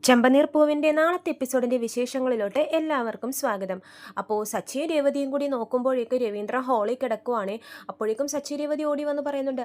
ചെമ്പനീർ പൂവിൻ്റെ നാളത്തെ എപ്പിസോഡിൻ്റെ വിശേഷങ്ങളിലോട്ട് എല്ലാവർക്കും സ്വാഗതം. അപ്പോൾ സച്ചിയും രേവതിയും കൂടി നോക്കുമ്പോഴേക്കും രവീന്ദ്രൻ ഹോളിൽ കിടക്കുവാണ്. അപ്പോഴേക്കും സച്ചി രേവതി ഓടി വന്ന് പറയുന്നുണ്ട്,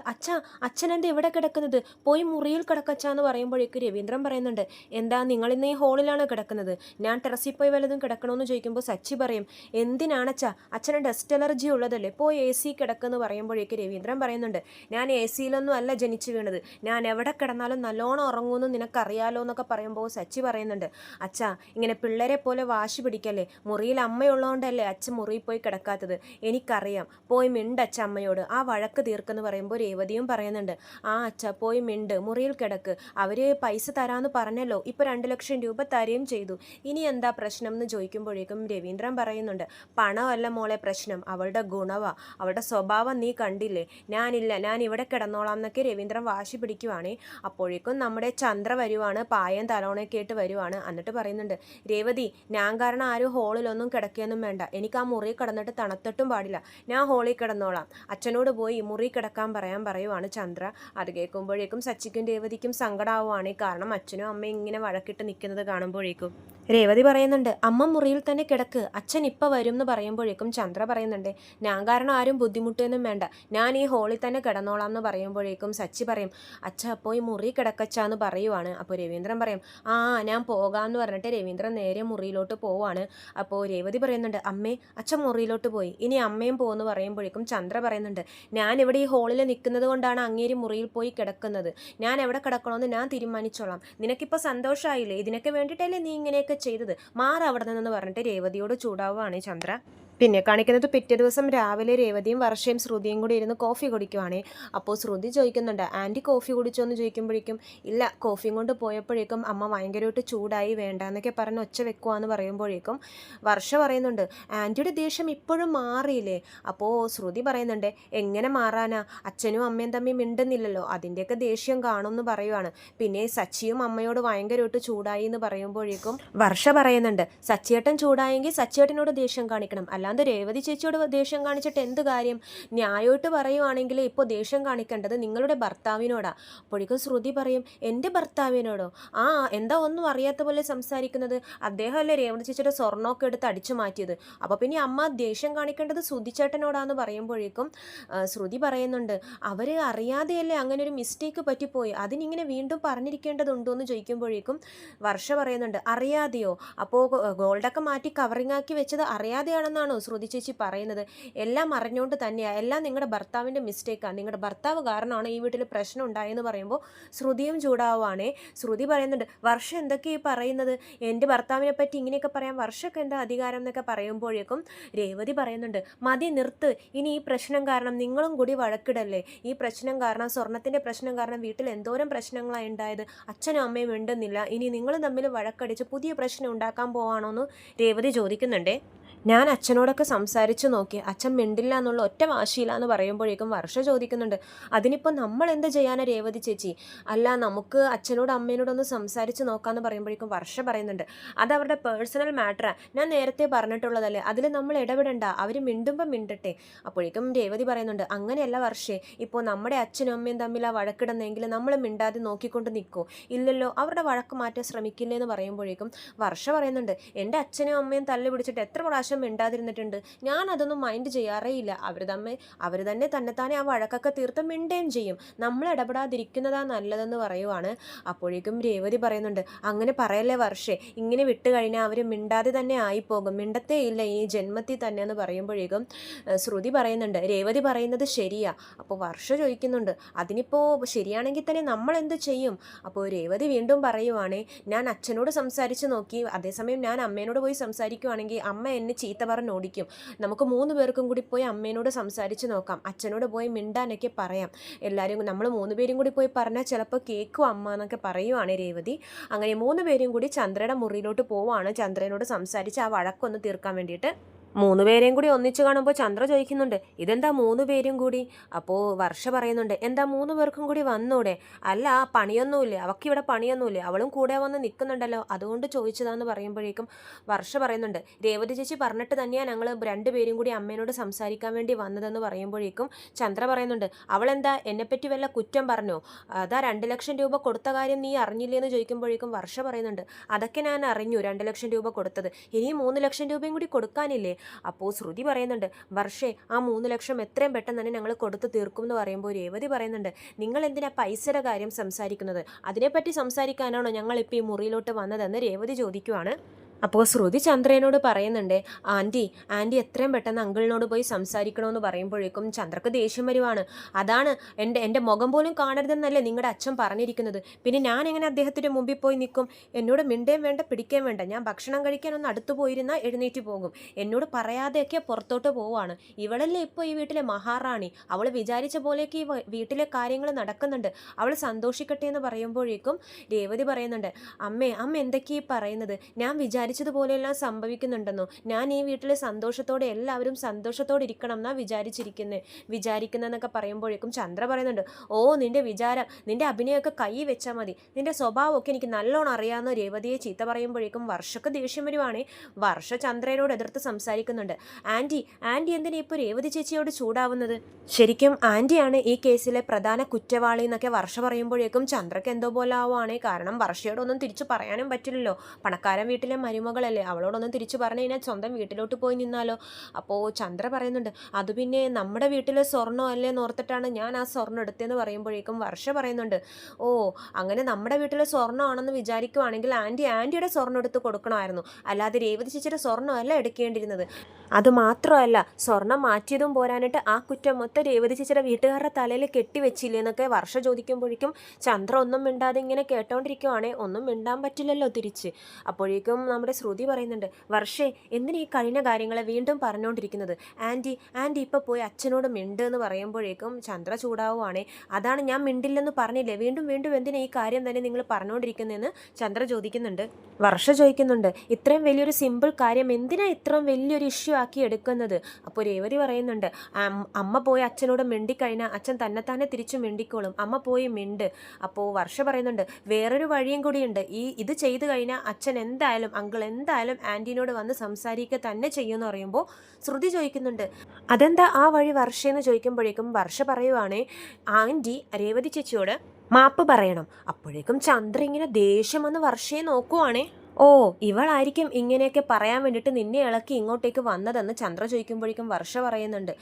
അച്ഛൻ എന്താ ഇവിടെ കിടക്കുന്നത്, പോയി മുറിയിൽ കിടക്കച്ചാന്ന് പറയുമ്പോഴേക്കും രവീന്ദ്രൻ പറയുന്നുണ്ട്, എന്താ നിങ്ങളിന്ന് ഈ ഹോളിലാണ് കിടക്കുന്നത്, ഞാൻ ടെറസിൽ പോയി വല്ലതും കിടക്കണമെന്ന് ചോദിക്കുമ്പോൾ സച്ചി പറയും, എന്തിനാണച്ചാ, അച്ഛന് ഡസ്റ്റ് അലർജി ഉള്ളതല്ലേ, പോയി എ സി കിടക്കുമെന്ന് പറയുമ്പോഴേക്കും രവീന്ദ്രൻ പറയുന്നുണ്ട്, ഞാൻ എ സിയിലൊന്നും അല്ല ജനിച്ചു വീണത്, ഞാൻ എവിടെ കിടന്നാലും നല്ലോണം ഉറങ്ങുമെന്ന് നിനക്കറിയാലോ എന്നൊക്കെ പറയുമ്പോൾ സച്ചി പറയുന്നുണ്ട്, അച്ഛാ ഇങ്ങനെ പിള്ളേരെ പോലെ വാശി പിടിക്കല്ലേ, മുറിയിൽ അമ്മയുള്ളതുകൊണ്ടല്ലേ അച്ഛൻ മുറിയിൽ പോയി കിടക്കാത്തത്, എനിക്കറിയാം, പോയി മിണ്ട് അച്ഛ അമ്മയോട്, ആ വഴക്ക് തീർക്കെന്ന് പറയുമ്പോൾ രേവതിയും പറയുന്നുണ്ട്, ആ അച്ഛ പോയി മിണ്ട്, മുറിയിൽ കിടക്ക്, അവർ പൈസ തരാമെന്ന് പറഞ്ഞല്ലോ, ഇപ്പോൾ 2 ലക്ഷം രൂപ തരുകയും ചെയ്തു, ഇനി എന്താ പ്രശ്നം എന്ന് ചോദിക്കുമ്പോഴേക്കും രവീന്ദ്രൻ പറയുന്നുണ്ട്, പണമല്ല മോളെ പ്രശ്നം, അവളുടെ ഗുണവാ, അവളുടെ സ്വഭാവം നീ കണ്ടില്ലേ, ഞാനില്ല, ഞാൻ ഇവിടെ കിടന്നോളാം എന്നൊക്കെ രവീന്ദ്രൻ വാശി പിടിക്കുവാണേ. അപ്പോഴേക്കും നമ്മുടെ ചന്ദ്ര വരുവാണ്, പായം തലോണയൊക്കെ ആയിട്ട് വരുവാണ്. എന്നിട്ട് പറയുന്നുണ്ട്, രേവതി ഞാൻ കാരണം ആരും ഹോളിലൊന്നും കിടക്കുകയൊന്നും വേണ്ട, എനിക്ക് ആ മുറി കിടന്നിട്ട് തണുത്തിട്ടും പാടില്ല, ഞാൻ ഹോളിൽ കിടന്നോളാം, അച്ഛനോട് പോയി മുറി കിടക്കാൻ പറയുവാണ് ചന്ദ്ര. അത് കേൾക്കുമ്പോഴേക്കും സച്ചിക്കും രേവതിക്കും സങ്കടമാവുകയാണ്, കാരണം അച്ഛനും അമ്മയും ഇങ്ങനെ വഴക്കിട്ട് നിൽക്കുന്നത് കാണുമ്പോഴേക്കും രേവതി പറയുന്നുണ്ട്, അമ്മ മുറിയിൽ തന്നെ കിടക്ക്, അച്ഛൻ ഇപ്പം വരും എന്ന് പറയുമ്പോഴേക്കും ചന്ദ്ര പറയുന്നുണ്ട്, ഞാൻ കാരണം ആരും ബുദ്ധിമുട്ടൊന്നും വേണ്ട, ഞാൻ ഈ ഹോളിൽ തന്നെ കിടന്നോളാം എന്ന് പറയുമ്പോഴേക്കും സച്ചി പറയും, അച്ഛ അപ്പോൾ ഈ മുറി കിടക്കച്ചാന്ന് പറയുവാണ്. അപ്പോൾ രവീന്ദ്രൻ പറയും, ആ ഞാൻ പോകാമെന്ന് പറഞ്ഞിട്ട് രവീന്ദ്രൻ നേരെ മുറിയിലോട്ട് പോവാണ്. അപ്പോൾ രേവതി പറയുന്നുണ്ട്, അമ്മേ അച്ഛൻ മുറിയിലോട്ട് പോയി, ഇനി അമ്മയും പോകുമെന്ന് പറയുമ്പോഴേക്കും ചന്ദ്ര പറയുന്നുണ്ട്, ഞാൻ ഇവിടെ ഈ ഹോളിൽ നിൽക്കുന്നത് കൊണ്ടാണ് അങ്ങേരി മുറിയിൽ പോയി കിടക്കുന്നത്, ഞാൻ എവിടെ കിടക്കണമെന്ന് ഞാൻ തീരുമാനിച്ചോളാം, നിനക്കിപ്പോൾ സന്തോഷമായില്ലേ, ഇതിനൊക്കെ വേണ്ടിയിട്ടല്ലേ നീ ഇങ്ങനെയൊക്കെ ചെയ്തത്, മാറ അവിടെ നിന്നെന്ന് പറഞ്ഞിട്ട് രേവതിയോട് ചൂടാവുകയാണ് ചന്ദ്ര. പിന്നെ കാണിക്കുന്നത് പിറ്റേ ദിവസം രാവിലെ രേവതിയും വർഷയും ശ്രുതിയും കൂടി ഇരുന്ന് കോഫി കുടിക്കുവാണേ. അപ്പോൾ ശ്രുതി ചോദിക്കുന്നുണ്ട്, ആൻറ്റി കോഫി കുടിച്ചോ എന്ന് ചോദിക്കുമ്പോഴേക്കും, ഇല്ല, കോഫിയും കൊണ്ട് പോയപ്പോഴേക്കും അമ്മ ഭയങ്കരമായിട്ട് ചൂടായി, വേണ്ട എന്നൊക്കെ പറഞ്ഞ് ഒച്ച വെക്കുവാന്ന് പറയുമ്പോഴേക്കും വർഷ പറയുന്നുണ്ട്, ആൻറ്റിയുടെ ദേഷ്യം ഇപ്പോഴും മാറിയില്ലേ. അപ്പോൾ ശ്രുതി പറയുന്നുണ്ട്, എങ്ങനെ മാറാനാ, അച്ഛനും അമ്മയും തമ്മിൽ മിണ്ടുന്നില്ലല്ലോ, അതിൻ്റെയൊക്കെ ദേഷ്യം കാണും എന്ന് പറയുവാണ്. പിന്നെ സച്ചിയും അമ്മയോട് ഭയങ്കരമായിട്ട് ചൂടായി എന്ന് പറയുമ്പോഴേക്കും വർഷ പറയുന്നുണ്ട്, സച്ചിയേട്ടൻ ചൂടായെങ്കിൽ സച്ചിയേട്ടനോട് ദേഷ്യം കാണിക്കണം, അല്ലാണ്ട് രേവതി ചേച്ചിയോട് ദേഷ്യം കാണിച്ചിട്ട് എന്ത് കാര്യം, ന്യായമായിട്ട് പറയുവാണെങ്കിൽ ഇപ്പോൾ ദേഷ്യം കാണിക്കേണ്ടത് നിങ്ങളുടെ ഭർത്താവിനോടാ. അപ്പോഴേക്കും ശ്രുതി പറയും, എൻ്റെ ഭർത്താവിനോടോ, ആ എന്താ ഒന്നും അറിയാത്ത പോലെ സംസാരിക്കുന്നത്, അദ്ദേഹമല്ലേ രേവതി ചേച്ചിയുടെ സ്വർണ്ണമൊക്കെ എടുത്ത് അടിച്ചു മാറ്റിയത്, അപ്പോൾ പിന്നെ അമ്മ ദേഷ്യം കാണിക്കേണ്ടത് ശ്രുതിച്ചേട്ടനോടാന്ന് പറയുമ്പോഴേക്കും ശ്രുതി പറയുന്നുണ്ട്, അവർ അറിയാതെയല്ലേ അങ്ങനെ ഒരു മിസ്റ്റേക്ക് പറ്റിപ്പോയി, അതിനിങ്ങനെ വീണ്ടും പറഞ്ഞിരിക്കേണ്ടതുണ്ടോ എന്ന് ചോദിക്കുമ്പോഴേക്കും വർഷ പറയുന്നുണ്ട്, അറിയാതെയോ, അപ്പോൾ ഗോൾഡൊക്കെ മാറ്റി കവറിങ് ആക്കി വെച്ചത് അറിയാതെയാണെന്നാണോ ശ്രുതി ചേച്ചി പറയുന്നത്, എല്ലാം അറിഞ്ഞുകൊണ്ട് തന്നെയാണ്, എല്ലാം നിങ്ങളുടെ ഭർത്താവിൻ്റെ മിസ്റ്റേക്കാണ്, നിങ്ങളുടെ ഭർത്താവ് കാരണമാണ് ഈ വീട്ടിൽ പ്രശ്നം ഉണ്ടായെന്ന് പറയുമ്പോൾ ശ്രുതിയും ചൂടാവുകയാണേ. ശ്രുതി പറയുന്നുണ്ട്, വർഷം എന്തൊക്കെയാണ് പറയുന്നത്, എൻ്റെ ഭർത്താവിനെ പറ്റി ഇങ്ങനെയൊക്കെ പറയാൻ വർഷമൊക്കെ എന്താ അധികാരം എന്നൊക്കെ പറയുമ്പോഴേക്കും രേവതി പറയുന്നുണ്ട്, മതി നിർത്ത്, ഇനി ഈ പ്രശ്നം കാരണം നിങ്ങളും കൂടി വഴക്കിടല്ലേ, ഈ പ്രശ്നം കാരണം, സ്വർണത്തിൻ്റെ പ്രശ്നം കാരണം വീട്ടിൽ എന്തോരം പ്രശ്നങ്ങളാണ് ഉണ്ടായത്, അച്ഛനും അമ്മയും മിണ്ടുന്നില്ല, ഇനി നിങ്ങളും തമ്മിൽ വഴക്കടിച്ച് പുതിയ പ്രശ്നം ഉണ്ടാക്കാൻ പോവാണോ എന്ന് രേവതി ചോദിക്കുന്നുണ്ടേ. ഞാൻ അച്ഛനോടൊക്കെ സംസാരിച്ച് നോക്കി, അച്ഛൻ മിണ്ടില്ല എന്നുള്ള ഒറ്റ വാശിയില്ല എന്ന് പറയുമ്പോഴേക്കും വർഷ ചോദിക്കുന്നുണ്ട്, അതിനിപ്പോൾ നമ്മൾ എന്ത് ചെയ്യാനാ രേവതി ചേച്ചി, അല്ല നമുക്ക് അച്ഛനോട് അമ്മേനോടൊന്ന് സംസാരിച്ച് നോക്കാമെന്ന് പറയുമ്പോഴേക്കും വർഷ പറയുന്നുണ്ട്, അത് അവരുടെ പേഴ്സണൽ മാറ്ററാണ്, ഞാൻ നേരത്തെ പറഞ്ഞിട്ടുള്ളതല്ലേ, അതിൽ നമ്മൾ ഇടപെടണ്ട, അവർ മിണ്ടുമ്പോൾ മിണ്ടട്ടെ. അപ്പോഴേക്കും രേവതി പറയുന്നുണ്ട്, അങ്ങനെയല്ല വർഷേ, ഇപ്പോൾ നമ്മുടെ അച്ഛനും അമ്മയും തമ്മിൽ ആ വഴക്കിടുന്നെങ്കിൽ നമ്മൾ മിണ്ടാതെ നോക്കിക്കൊണ്ട് നിൽക്കുമോ, ഇല്ലല്ലോ, അവരുടെ വഴക്ക് മാറ്റാൻ ശ്രമിക്കില്ലേ എന്ന് പറയുമ്പോഴേക്കും വർഷ പറയുന്നുണ്ട്, എൻ്റെ അച്ഛനും അമ്മയും തല്ല് പിടിച്ചിട്ട് എത്ര പ്രാവശ്യം മിണ്ടാതിരുന്നിട്ടുണ്ട്, ഞാൻ അതൊന്നും മൈൻഡ് ചെയ്യാറേ ഇല്ല, അവർ തന്നെ തന്നെത്താനെ ആ വഴക്കൊക്കെ തീർത്ത് മിണ്ടുകയും ചെയ്യും, നമ്മൾ ഇടപെടാതിരിക്കുന്നതാ നല്ലതെന്ന് പറയുവാണ്. അപ്പോഴേക്കും രേവതി പറയുന്നുണ്ട്, അങ്ങനെ പറയല്ലേ വർഷേ, ഇങ്ങനെ വിട്ട് കഴിഞ്ഞാൽ അവർ മിണ്ടാതെ തന്നെ ആയിപ്പോകും, മിണ്ടത്തേ ഇല്ല ഈ ജന്മത്തിൽ തന്നെ എന്ന് പറയുമ്പോഴേക്കും ശ്രുതി പറയുന്നുണ്ട്, രേവതി പറയുന്നത് ശരിയാ. അപ്പോൾ വർഷ ചോദിക്കുന്നുണ്ട്, അതിനിപ്പോൾ ശരിയാണെങ്കിൽ തന്നെ നമ്മൾ എന്ത് ചെയ്യും. അപ്പോൾ രേവതി വീണ്ടും പറയുവാണേ, ഞാൻ അച്ഛനോട് സംസാരിച്ച് നോക്കി, അതേസമയം ഞാൻ അമ്മേനോട് പോയി സംസാരിക്കുവാണെങ്കിൽ അമ്മ എന്നെ ചീത്ത പറഞ്ഞ് ഓടിക്കും, നമുക്ക് 3 പേർക്കും കൂടി പോയി അമ്മേനോട് സംസാരിച്ച് നോക്കാം, അച്ഛനോട് പോയി മിണ്ടാനൊക്കെ പറയാം, എല്ലാവരും നമ്മൾ 3 പേരും കൂടി പോയി പറഞ്ഞാൽ ചിലപ്പോൾ കേൾക്കും അമ്മ എന്നൊക്കെ പറയുവാണ് രേവതി. അങ്ങനെ 3 പേരും കൂടി ചന്ദ്രയുടെ മുറിയിലോട്ട് പോവാണ്, ചന്ദ്രനോട് സംസാരിച്ച് ആ വഴക്കൊന്ന് തീർക്കാൻ വേണ്ടിയിട്ട്. മൂന്ന് പേരെയും കൂടി ഒന്നിച്ച് കാണുമ്പോൾ ചന്ദ്ര ചോദിക്കുന്നുണ്ട്, ഇതെന്താ മൂന്ന് പേരും കൂടി? അപ്പോൾ വർഷ പറയുന്നുണ്ട്, എന്താ മൂന്ന് പേർക്കും കൂടി വന്നൂടെ? അല്ല, പണിയൊന്നുമില്ല, അവക്കിവിടെ പണിയൊന്നുമില്ല, അവളും കൂടെ വന്ന് നിൽക്കുന്നുണ്ടല്ലോ, അതുകൊണ്ട് ചോദിച്ചതാന്ന് പറയുമ്പോഴേക്കും വർഷ പറയുന്നുണ്ട്, രേവതി ചേച്ചി പറഞ്ഞിട്ട് തന്നെയാണ് ഞങ്ങൾ രണ്ടുപേരും കൂടി അമ്മേനോട് സംസാരിക്കാൻ വേണ്ടി വന്നതെന്ന് പറയുമ്പോഴേക്കും ചന്ദ്ര പറയുന്നുണ്ട്, അവളെന്താ എന്നെപ്പറ്റി വല്ല കുറ്റം പറഞ്ഞോ? അതാ 2 ലക്ഷം രൂപ കൊടുത്ത കാര്യം നീ അറിഞ്ഞില്ലേന്ന് ചോദിക്കുമ്പോഴേക്കും വർഷ പറയുന്നുണ്ട്, അതൊക്കെ ഞാൻ അറിഞ്ഞു, 2 ലക്ഷം രൂപ കൊടുത്തത്, ഇനിയും 3 ലക്ഷം രൂപയും കൂടി കൊടുക്കാനില്ലേ? അപ്പോൾ ശ്രുതി പറയുന്നുണ്ട്, വർഷേ ആ 3 ലക്ഷം എത്രയും പെട്ടെന്ന് തന്നെ ഞങ്ങൾ കൊടുത്തു തീർക്കും എന്ന് പറയുമ്പോൾ രേവതി പറയുന്നുണ്ട്, നിങ്ങൾ എന്തിനാ പൈസയുടെ കാര്യം സംസാരിക്കുന്നത്? അതിനെപ്പറ്റി സംസാരിക്കാനാണോ ഞങ്ങളിപ്പോൾ ഈ മുറിയിലോട്ട് വന്നതെന്ന് രേവതി ചോദിക്കുവാണ്. അപ്പോൾ ശ്രുതി ചന്ദ്രനോട് പറയുന്നുണ്ട്, ആൻറ്റി എത്രയും പെട്ടെന്ന് അങ്കിളിനോട് പോയി സംസാരിക്കണമെന്ന് പറയുമ്പോഴേക്കും ചന്ദ്രക്ക് ദേഷ്യം വരുവാണ്. അതാണ് എൻ്റെ മുഖം പോലും കാണരുതെന്നല്ലേ നിങ്ങളുടെ അച്ഛൻ പറഞ്ഞിരിക്കുന്നത്, പിന്നെ ഞാൻ എങ്ങനെ അദ്ദേഹത്തിൻ്റെ മുമ്പിൽ പോയി നിൽക്കും? എന്നോട് മിണ്ടേം വേണ്ട പിടിക്കേം വേണ്ട, ഞാൻ ഭക്ഷണം കഴിക്കാൻ ഒന്ന് അടുത്ത് പോയിരുന്നാൽ എഴുന്നേറ്റ് പോകും, എന്നോട് പറയാതെയൊക്കെ പുറത്തോട്ട് പോവാണ്. ഇവളല്ലേ ഇപ്പോൾ ഈ വീട്ടിലെ മഹാറാണി, അവൾ വിചാരിച്ച പോലെയൊക്കെ ഈ വീട്ടിലെ കാര്യങ്ങൾ നടക്കുന്നുണ്ട്, അവൾ സന്തോഷിക്കട്ടെ എന്ന് പറയുമ്പോഴേക്കും രേവതി പറയുന്നുണ്ട്, അമ്മ എന്തൊക്കെയാ പറയുന്നത്? ഞാൻ വിചാരിച്ചതുപോലെയെല്ലാം സംഭവിക്കുന്നുണ്ടെന്നോ? ഞാൻ ഈ വീട്ടിൽ സന്തോഷത്തോടെ എല്ലാവരും സന്തോഷത്തോടെ ഇരിക്കണം എന്നാ വിചാരിക്കുന്നതെന്നൊക്കെ പറയുമ്പോഴേക്കും ചന്ദ്ര പറയുന്നുണ്ട്, ഓ നിന്റെ വിചാരം, നിന്റെ അഭിനയമൊക്കെ കൈ വെച്ചാൽ മതി, നിന്റെ സ്വഭാവമൊക്കെ എനിക്ക് നല്ലോണം അറിയാമെന്ന് രേവതിയെ ചീത്ത പറയുമ്പോഴേക്കും വർഷക്ക് ദേഷ്യം വരുവാണേ. വർഷ ചന്ദ്രനോട് എതിർത്ത് സംസാരിക്കുന്നുണ്ട്, ആൻറ്റി എന്തിനാ ഇപ്പോൾ രേവതി ചേച്ചിയോട് ചൂടാവുന്നത്? ശരിക്കും ആൻറ്റിയാണ് ഈ കേസിലെ പ്രധാന കുറ്റവാളി എന്നൊക്കെ വർഷ പറയുമ്പോഴേക്കും ചന്ദ്രക്ക് എന്തോ പോലെ ആവുകയാണേ. കാരണം വർഷയോടൊന്നും തിരിച്ചു പറയാനും പറ്റില്ലല്ലോ, പണക്കാരൻ വീട്ടിലെ മരുമകളല്ലേ, അവളോടൊന്നും തിരിച്ചു പറഞ്ഞു കഴിഞ്ഞാൽ സ്വന്തം വീട്ടിലോട്ട് പോയി നിന്നാലോ. അപ്പോൾ ചന്ദ്ര പറയുന്നുണ്ട്, അത് പിന്നെ നമ്മുടെ വീട്ടിലെ സ്വർണ്ണം അല്ലേ നോർത്തിട്ടാണ് ഞാൻ ആ സ്വർണ്ണം എടുത്തതെന്ന് പറയുമ്പോഴേക്കും വർഷ പറയുന്നുണ്ട്, ഓ അങ്ങനെ നമ്മുടെ വീട്ടിലെ സ്വർണ്ണമാണെന്ന് വിചാരിക്കുവാണെങ്കിൽ ആൻറ്റിയുടെ സ്വർണ്ണം എടുത്ത് കൊടുക്കണമായിരുന്നു, അല്ലാതെ രേവതി ചേച്ചിയുടെ സ്വർണ്ണമല്ല എടുക്കേണ്ടിയിരുന്നത്. അതുമാത്രമല്ല, സ്വർണം മാറ്റിയതും പോരാനിട്ട് ആ കുറ്റം മൊത്തം രേവതി ചേച്ചിയുടെ വീട്ടുകാരുടെ തലയിൽ കെട്ടിവെച്ചില്ലേ എന്നൊക്കെ വർഷ ചോദിക്കുമ്പോഴേക്കും ചന്ദ്ര ഒന്നും മിണ്ടാതെ ഇങ്ങനെ കേട്ടോണ്ടിരിക്കുവാണേ. ഒന്നും മിണ്ടാൻ പറ്റില്ലല്ലോ തിരിച്ച്. അപ്പോഴേക്കും നമ്മുടെ ശ്രുതി പറയുന്നുണ്ട്, വർഷേ എന്തിനാ ഈ കഴിഞ്ഞ കാര്യങ്ങളെ വീണ്ടും പറഞ്ഞുകൊണ്ടിരിക്കുന്നത്? ആൻറ്റി ഇപ്പോൾ പോയി അച്ഛനോട് മിണ്ട് എന്ന് പറയുമ്പോഴേക്കും ചന്ദ്ര ചൂടാവുകയാണേ. അതാണ് ഞാൻ മിണ്ടില്ലെന്ന് പറഞ്ഞില്ലേ, വീണ്ടും എന്തിനാ ഈ കാര്യം തന്നെ നിങ്ങൾ പറഞ്ഞുകൊണ്ടിരിക്കുന്നതെന്ന് ചന്ദ്ര ചോദിക്കുന്നുണ്ട്. വർഷ ചോദിക്കുന്നുണ്ട്, ഇത്രയും വലിയൊരു സിമ്പിൾ കാര്യം എന്തിനാ ഇത്രയും വലിയൊരു ഇഷ്യൂ ആക്കി എടുക്കുന്നത്? അപ്പോൾ രേവതി പറയുന്നുണ്ട്, അമ്മ പോയി അച്ഛനോട് മിണ്ടിക്കഴിഞ്ഞാൽ അച്ഛൻ തന്നെത്താനെ തിരിച്ചു മിണ്ടിക്കോളും, അമ്മ പോയി മിണ്ട്. അപ്പോൾ വർഷ പറയുന്നുണ്ട്, വേറൊരു വഴിയും കൂടിയുണ്ട്, ഇത് ചെയ്തു കഴിഞ്ഞാൽ അച്ഛൻ അങ്കിൾ എന്തായാലും ആൻറ്റീനോട് വന്ന് സംസാരിക്കുക തന്നെ ചെയ്യുമെന്ന് പറയുമ്പോൾ ശ്രുതി ചോദിക്കുന്നുണ്ട്, അതെന്താ ആ വഴി വർഷയെന്ന് ചോദിക്കുമ്പോഴേക്കും വർഷ പറയുവാണേ, ആൻറ്റി രേവതി ചേച്ചിയോട് മാപ്പ് പറയണം. അപ്പോഴേക്കും ചന്ദ്ര ഇങ്ങനെ ദേഷ്യം വന്ന് വർഷയെ നോക്കുവാണേ. ഓ ഇവളായിരിക്കും ഇങ്ങനെയൊക്കെ പറയാൻ വേണ്ടിയിട്ട് നിന്നെ ഇളക്കി ഇങ്ങോട്ടേക്ക് വന്നതെന്ന് ചന്ദ്ര ചോദിക്കുമ്പോഴേക്കും വർഷ പറയുന്നുണ്ട്,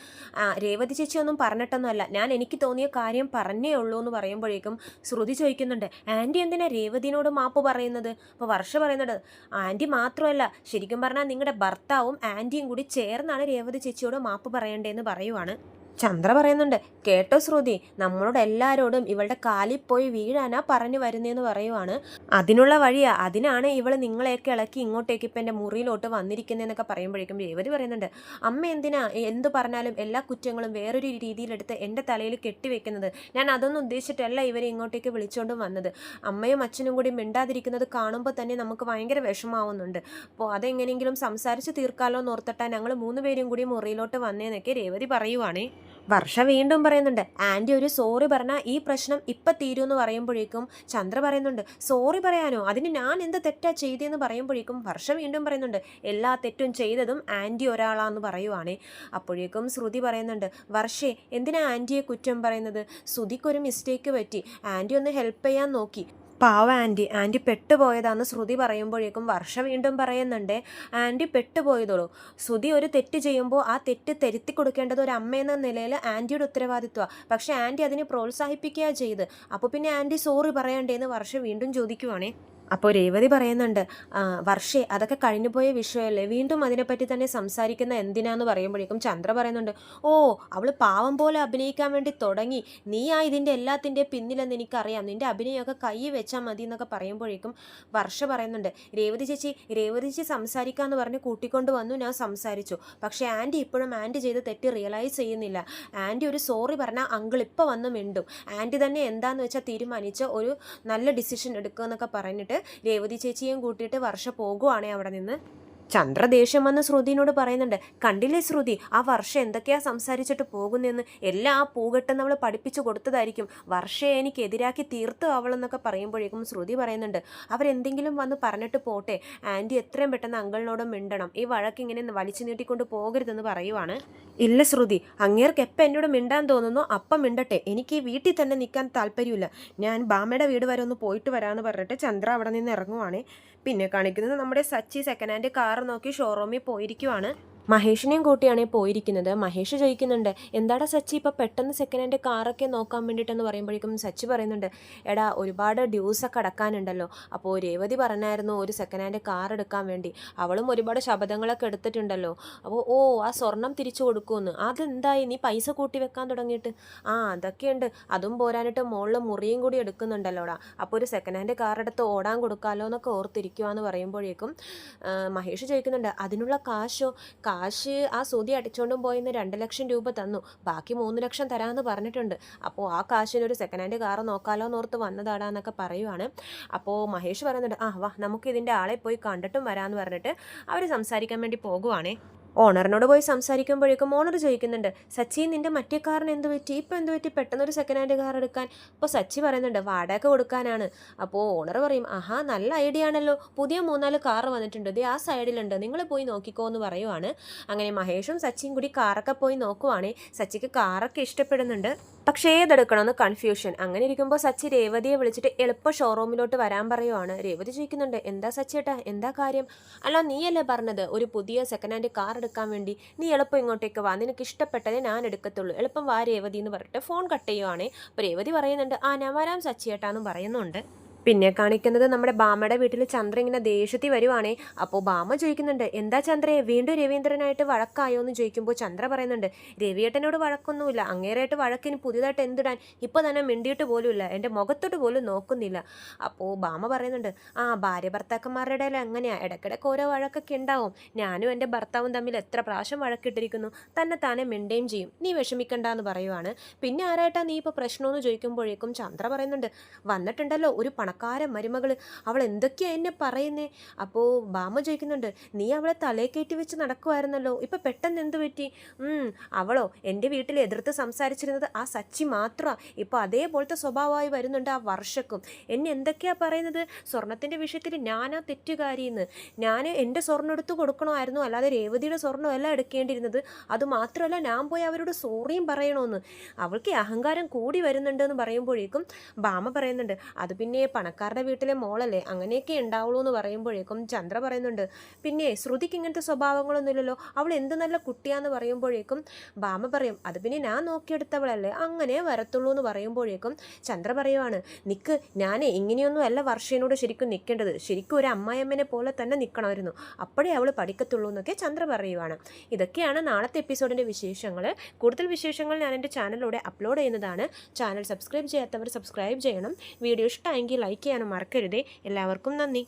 രേവതി ചേച്ചി ഒന്നും പറഞ്ഞിട്ടൊന്നുമല്ല, ഞാൻ എനിക്ക് തോന്നിയ കാര്യം പറഞ്ഞേ ഉള്ളൂ എന്ന് പറയുമ്പോഴേക്കും ശ്രുതി ചോദിക്കുന്നുണ്ട്, ആൻറ്റി എന്തിനാ രേവതിനോട് മാപ്പ് പറയുന്നത്? അപ്പോൾ വർഷ പറയുന്നുണ്ട്, ആൻറ്റി മാത്രമല്ല, ശരിക്കും പറഞ്ഞാൽ നിങ്ങളുടെ ഭർത്താവും ആൻറ്റിയും കൂടി ചേർന്നാണ് രേവതി ചേച്ചിയോട് മാപ്പ് പറയേണ്ടതെന്ന് പറയുവാണ്. ചന്ദ്ര പറയുന്നുണ്ട്, കേട്ടോ ശ്രുതി, നമ്മളോട് എല്ലാവരോടും ഇവളുടെ കാലിൽ പോയി വീഴാനാ പറഞ്ഞു വരുന്നതെന്ന് പറയുവാണ്. അതിനുള്ള വഴിയാ, അതിനാണ് ഇവൾ നിങ്ങളെയൊക്കെ ഇളക്കി ഇങ്ങോട്ടേക്ക് ഇപ്പം എൻ്റെ മുറിയിലോട്ട് വന്നിരിക്കുന്നതെന്നൊക്കെ പറയുമ്പോഴേക്കും രേവതി പറയുന്നുണ്ട്, അമ്മ എന്തിനാ എന്ത് പറഞ്ഞാലും എല്ലാ കുറ്റങ്ങളും വേറൊരു രീതിയിലെടുത്ത് എൻ്റെ തലയിൽ കെട്ടിവെക്കുന്നത്? ഞാൻ അതൊന്നും ഉദ്ദേശിച്ചിട്ടല്ല ഇവരെ ഇങ്ങോട്ടേക്ക് വിളിച്ചുകൊണ്ട് വന്നത്. അമ്മയും അച്ഛനും കൂടി മിണ്ടാതിരിക്കുന്നത് കാണുമ്പോൾ തന്നെ നമുക്ക് ഭയങ്കര വിഷമാവുന്നുണ്ട്. അപ്പോൾ അതെങ്ങനെയെങ്കിലും സംസാരിച്ച് തീർക്കാലോ എന്നോർത്തിട്ടാ ഞങ്ങൾ 3 പേരും കൂടി മുറിയിലോട്ട് വന്നേന്നൊക്കെ രേവതി പറയുവാണേ. വർഷ വീണ്ടും പറയുന്നുണ്ട്, ആൻറ്റി ഒരു സോറി പറഞ്ഞാൽ ഈ പ്രശ്നം ഇപ്പം തീരുമെന്ന് പറയുമ്പോഴേക്കും ചന്ദ്ര പറയുന്നുണ്ട്, സോറി പറയാനോ? അതിന് ഞാൻ എന്ത് തെറ്റാ ചെയ്തതെന്ന് പറയുമ്പോഴേക്കും വർഷ വീണ്ടും പറയുന്നുണ്ട്, എല്ലാ തെറ്റും ചെയ്തതും ആൻറ്റി ഒരാളാന്ന് പറയുവാണേ. അപ്പോഴേക്കും ശ്രുതി പറയുന്നുണ്ട്, വർഷേ എന്തിനാ ആൻറ്റിയെ കുറ്റം പറയുന്നത്? ശ്രുതിക്കൊരു മിസ്റ്റേക്ക് പറ്റി, ആൻറ്റി ഒന്ന് ഹെൽപ്പ് ചെയ്യാൻ നോക്കി, പാവ ആൻറ്റി പെട്ടുപോയതാന്ന് ശ്രുതി പറയുമ്പോഴേക്കും വർഷ വീണ്ടും പറയുന്നുണ്ട്, ആൻറ്റി പെട്ടുപോയതോളൂ, ശ്രുതി ഒരു തെറ്റ് ചെയ്യുമ്പോൾ ആ തെറ്റ് തിരുത്തി കൊടുക്കേണ്ടത് ഒരു അമ്മയെന്ന നിലയിൽ ആൻറ്റിയുടെ ഉത്തരവാദിത്വമാണ്, പക്ഷേ ആൻറ്റി അതിനെ പ്രോത്സാഹിപ്പിക്കുക ചെയ്ത്, അപ്പോൾ പിന്നെ ആൻറ്റി സോറി പറയണ്ടേന്ന് വർഷ വീണ്ടും ചോദിക്കുവാണേ. അപ്പോൾ രേവതി പറയുന്നുണ്ട്, വർഷേ അതൊക്കെ കഴിഞ്ഞു പോയ വിഷയമല്ലേ, വീണ്ടും അതിനെപ്പറ്റി തന്നെ സംസാരിക്കുന്ന എന്തിനാന്ന് പറയുമ്പോഴേക്കും ചന്ദ്ര പറയുന്നുണ്ട്, ഓ അവൾ പാവം പോലെ അഭിനയിക്കാൻ വേണ്ടി തുടങ്ങി, നീയാ ഇതിൻ്റെ എല്ലാത്തിൻ്റെ പിന്നിലെന്ന് എനിക്കറിയാം, നിൻ്റെ അഭിനയമൊക്കെ കൈ വെച്ചാൽ മതി എന്നൊക്കെ പറയുമ്പോഴേക്കും വർഷ പറയുന്നുണ്ട്, രേവതി ചേച്ചി സംസാരിക്കാമെന്ന് പറഞ്ഞ് കൂട്ടിക്കൊണ്ട് വന്നു, ഞാൻ സംസാരിച്ചു, പക്ഷേ ആൻറ്റി ഇപ്പോഴും ആൻറ്റി ചെയ്ത് തെറ്റ് റിയലൈസ് ചെയ്യുന്നില്ല, ആൻറ്റി ഒരു സോറി പറഞ്ഞാൽ അങ്കിൾ ഇപ്പോൾ വന്ന് മിണ്ടും, ആൻറ്റി തന്നെ എന്താണെന്ന് വെച്ചാൽ തീരുമാനിച്ച് ഒരു നല്ല ഡിസിഷൻ എടുക്കുക എന്നൊക്കെ പറഞ്ഞിട്ട് രേവതി ചേച്ചിയും കൂട്ടിയിട്ട് വർഷ പോകുവാണേ അവിടെ നിന്ന്. ചന്ദ്ര ദേഷ്യം വന്ന് ശ്രുതിനോട് പറയുന്നുണ്ട്, കണ്ടില്ലേ ശ്രുതി, ആ വർഷ എന്തൊക്കെയാ സംസാരിച്ചിട്ട് പോകുന്നതെന്ന്, എല്ലാം ആ പൂകെട്ടെന്ന് അവൾ പഠിപ്പിച്ചു കൊടുത്തതായിരിക്കും, വർഷയെ എനിക്ക് എതിരാക്കി തീർത്തു അവളെന്നൊക്കെ പറയുമ്പോഴേക്കും ശ്രുതി പറയുന്നുണ്ട്, അവരെന്തെങ്കിലും വന്ന് പറഞ്ഞിട്ട് പോട്ടെ, ആൻറ്റി എത്രയും പെട്ടെന്ന് അങ്കിളിനോട് മിണ്ടണം, ഈ വഴക്കിങ്ങനെ വലിച്ചു നീട്ടിക്കൊണ്ട് പോകരുതെന്ന് പറയുവാണ്. ഇല്ല ശ്രുതി, അങ്ങേർക്ക് എപ്പം എന്നോട് മിണ്ടാൻ തോന്നുന്നു അപ്പം മിണ്ടട്ടെ, എനിക്ക് ഈ വീട്ടിൽ തന്നെ നിൽക്കാൻ താല്പര്യമില്ല, ഞാൻ ബാമയുടെ വീട് വരെ ഒന്ന് പോയിട്ട് വരാമെന്ന് പറഞ്ഞിട്ട് ചന്ദ്ര അവിടെ നിന്ന് ഇറങ്ങുവാണേ. പിന്നെ കാണിക്കുന്നത് നമ്മുടെ സച്ചി സെക്കൻഡ് ഹാൻഡ് കാർ നോക്കി ഷോറൂമിൽ പോയിരിക്കുവാണ്. മഹേഷിനെയും കൂട്ടിയാണ് പോയിരിക്കുന്നത്. മഹേഷ് ചോദിക്കുന്നുണ്ട്, എന്താടാ സച്ചി ഇപ്പം പെട്ടെന്ന് സെക്കൻഡ് ഹാൻഡ് കാറൊക്കെ നോക്കാൻ വേണ്ടിയിട്ടെന്ന് പറയുമ്പോഴേക്കും സച്ചി പറയുന്നുണ്ട്, എടാ ഒരുപാട് ഡ്യൂസൊക്കെ അടക്കാനുണ്ടല്ലോ, അപ്പോൾ രേവതി പറഞ്ഞായിരുന്നു ഒരു സെക്കൻഡ് ഹാൻഡ് കാർ എടുക്കാൻ വേണ്ടി, അവളും ഒരുപാട് ശബദങ്ങളൊക്കെ എടുത്തിട്ടുണ്ടല്ലോ, അപ്പോൾ ആ സ്വർണം തിരിച്ചു കൊടുക്കുമെന്ന്, അതെന്തായി നീ പൈസ കൂട്ടി വെക്കാൻ തുടങ്ങിയിട്ട്? അതൊക്കെയുണ്ട്, അതും പോരാനിട്ട് മുകളിൽ മുറിയും കൂടി എടുക്കുന്നുണ്ടല്ലോടാ, അപ്പോൾ ഒരു സെക്കൻഡ് ഹാൻഡ് കാർ എടുത്ത് ഓടാൻ കൊടുക്കാമല്ലോ എന്നൊക്കെ ഓർത്തിരിക്കുവാന്ന് പറയുമ്പോഴേക്കും മഹേഷ് ചോദിക്കുന്നുണ്ട്, അതിനുള്ള കാശോ? കാശ് ആ സുതി അടിച്ചുകൊണ്ടും പോയിന്ന് 2 ലക്ഷം രൂപ തന്നു, ബാക്കി 3 ലക്ഷം തരാമെന്ന് പറഞ്ഞിട്ടുണ്ട്, അപ്പോൾ ആ കാശിനൊരു സെക്കൻഡ് ഹാൻഡ് കാറ് നോക്കാമല്ലോ എന്നോർത്ത് വന്നതാടാന്നൊക്കെ പറയുവാണ്. അപ്പോൾ മഹേഷ് പറയുന്നുണ്ട്, വാ നമുക്ക് ഇതിൻ്റെ ആളെ പോയി കണ്ടിട്ടും വരാമെന്ന് പറഞ്ഞിട്ട് അവർ സംസാരിക്കാൻ വേണ്ടി പോകുവാണേ. ഓണറിനോട് പോയി സംസാരിക്കുമ്പോഴേക്കും ഓണർ ചോദിക്കുന്നുണ്ട്, സച്ചി നിൻ്റെ മറ്റേ കാറിന് എന്ത് പറ്റി, ഇപ്പം എന്ത് പറ്റി പെട്ടെന്നൊരു സെക്കൻഡ് ഹാൻഡ് കാർ എടുക്കാൻ? അപ്പോൾ സച്ചി പറയുന്നുണ്ട്, വാടക കൊടുക്കാനാണ്. അപ്പോൾ ഓണർ പറയും, നല്ല ഐഡിയ ആണല്ലോ, പുതിയ 3-4 കാറ് വന്നിട്ടുണ്ട്, ഇത് ആ സൈഡിലുണ്ട്, നിങ്ങൾ പോയി നോക്കിക്കോ എന്ന് പറയുവാണ്. അങ്ങനെ മഹേഷും സച്ചിയും കൂടി കാറൊക്കെ പോയി നോക്കുവാണേ. സച്ചിക്ക് കാറൊക്കെ ഇഷ്ടപ്പെടുന്നുണ്ട്, പക്ഷേ ഏതെടുക്കണമെന്ന് കൺഫ്യൂഷൻ. അങ്ങനെ ഇരിക്കുമ്പോൾ സച്ചി രേവതിയെ വിളിച്ചിട്ട് എളുപ്പം ഷോറൂമിലോട്ട് വരാൻ പറയുവാണ്. രേവതി ചോദിക്കുന്നുണ്ട്, എന്താ സച്ചിയേട്ടാ, എന്താ കാര്യം? അല്ല നീയല്ലേ പറഞ്ഞത് ഒരു പുതിയ സെക്കൻഡ് ഹാൻഡ് കാർ എടുക്കാൻ വേണ്ടി, നീ എളുപ്പം ഇങ്ങോട്ടേക്ക് വാ, നിനക്ക് ഇഷ്ടപ്പെട്ടതേ ഞാൻ എടുക്കത്തുള്ളൂ, എളുപ്പം വാ രേവതി എന്ന് പറഞ്ഞിട്ട് ഫോൺ കട്ട് ചെയ്യുവാണേ. അപ്പോൾ രേവതി പറയുന്നുണ്ട്, ഞാൻ വരാം സച്ചിയേട്ടാന്നും പറയുന്നുണ്ട്. പിന്നെ കാണിക്കുന്നത് നമ്മുടെ ബാമയുടെ വീട്ടിൽ ചന്ദ്ര ഇങ്ങനെ ദേഷ്യത്തിൽ വരുവാണേ. അപ്പോൾ ബാമ ചോദിക്കുന്നുണ്ട്, എന്താ ചന്ദ്രയെ വീണ്ടും രവീന്ദ്രനായിട്ട് വഴക്കായോ എന്ന് ചോദിക്കുമ്പോൾ ചന്ദ്ര പറയുന്നുണ്ട്, രവിയേട്ടനോട് വഴക്കൊന്നുമില്ല, അങ്ങേരായിട്ട് വഴക്കിന് പുതിയതായിട്ട് എന്തിടാൻ, ഇപ്പോൾ തന്നെ മിണ്ടിയിട്ട് പോലുമില്ല, എൻ്റെ മുഖത്തോട്ട് പോലും നോക്കുന്നില്ല. അപ്പോൾ ബാമ പറയുന്നുണ്ട്, ഭാര്യ ഭർത്താക്കന്മാരുടെ ഇടയിൽ അങ്ങനെയാണ്, ഇടയ്ക്കിടയ്ക്ക് ഓരോ വഴക്കൊക്കെ ഉണ്ടാവും, ഞാനും എൻ്റെ ഭർത്താവും തമ്മിൽ എത്ര പ്രാവശ്യം വഴക്കിട്ടിരിക്കുന്നു, തന്നെ താനെ മിണ്ടുകയും ചെയ്യും, നീ വിഷമിക്കണ്ട എന്ന് പറയുവാണ്. പിന്നെ ആരായിട്ടാ നീ ഇപ്പോൾ പ്രശ്നമെന്ന് ചോദിക്കുമ്പോഴേക്കും ചന്ദ്ര പറയുന്നുണ്ട്, വന്നിട്ടുണ്ടല്ലോ ഒരു പണക്കാരൻ മരുമകൾ, അവൾ എന്തൊക്കെയാ എന്നെ പറയുന്നേ? അപ്പോൾ ബാമ ചോദിക്കുന്നുണ്ട്, നീ അവളെ തലേ കയറ്റി വെച്ച് നടക്കുമായിരുന്നല്ലോ, ഇപ്പം പെട്ടെന്ന് എന്ത് പറ്റി? അവളോ എൻ്റെ വീട്ടിൽ എതിർത്ത് സംസാരിച്ചിരുന്നത് ആ സച്ചി മാത്രമാണ്, ഇപ്പോൾ അതേപോലത്തെ സ്വഭാവമായി വരുന്നുണ്ട് ആ വർഷക്കും. എന്നെ എന്തൊക്കെയാ പറയുന്നത്, സ്വർണത്തിൻ്റെ വിഷയത്തിൽ ഞാനാ തെറ്റുകാരിയെന്ന്, ഞാൻ എൻ്റെ സ്വർണ്ണം എടുത്ത് കൊടുക്കണമായിരുന്നു, അല്ലാതെ രേവതിയുടെ സ്വർണ്ണമല്ല എടുക്കേണ്ടിയിരുന്നത്, അതുമാത്രമല്ല ഞാൻ പോയി അവരോട് സോറിയും പറയണമെന്ന്, അവൾക്ക് അഹങ്കാരം കൂടി വരുന്നുണ്ട് എന്ന് പറയുമ്പോഴേക്കും ബാമ പറയുന്നുണ്ട്, അത് പിന്നെ പണക്കാരുടെ വീട്ടിലെ മോളല്ലേ, അങ്ങനെയൊക്കെ ഉണ്ടാവുള്ളൂ എന്ന് പറയുമ്പോഴേക്കും ചന്ദ്ര പറയുന്നുണ്ട്, പിന്നെ ശ്രുതിക്ക് ഇങ്ങനത്തെ സ്വഭാവങ്ങളൊന്നുമില്ലല്ലോ, അവൾ എന്ത് നല്ല കുട്ടിയാന്ന് പറയുമ്പോഴേക്കും ബാമ പറയും, അത് പിന്നെ ഞാൻ നോക്കിയെടുത്തവളല്ലേ, അങ്ങനെ വരത്തുള്ളൂ എന്ന് പറയുമ്പോഴേക്കും ചന്ദ്ര പറയുവാണ്, നിക്ക് ഞാനേ ഇങ്ങനെയൊന്നും അല്ല വർഷയോട് ശരിക്കും നിൽക്കേണ്ടത്, ശരിക്കും ഒരു അമ്മായിയമ്മനെ പോലെ തന്നെ നിൽക്കണമായിരുന്നു, അപ്പോഴേ അവൾ പഠിക്കത്തുള്ളൂ എന്നൊക്കെ ചന്ദ്ര പറയുവാണ്. ഇതൊക്കെയാണ് നാളത്തെ എപ്പിസോഡിൻ്റെ വിശേഷങ്ങൾ. കൂടുതൽ വിശേഷങ്ങൾ ഞാൻ എൻ്റെ ചാനലിലൂടെ അപ്ലോഡ് ചെയ്യുന്നതാണ്. ചാനൽ സബ്സ്ക്രൈബ് ചെയ്യാത്തവർ സബ്സ്ക്രൈബ് ചെയ്യണം. വീഡിയോ ഇഷ്ടമായെങ്കിൽ ലൈക്ക് ചെയ്യാനും മറക്കരുതേ. എല്ലാവർക്കും നന്ദി.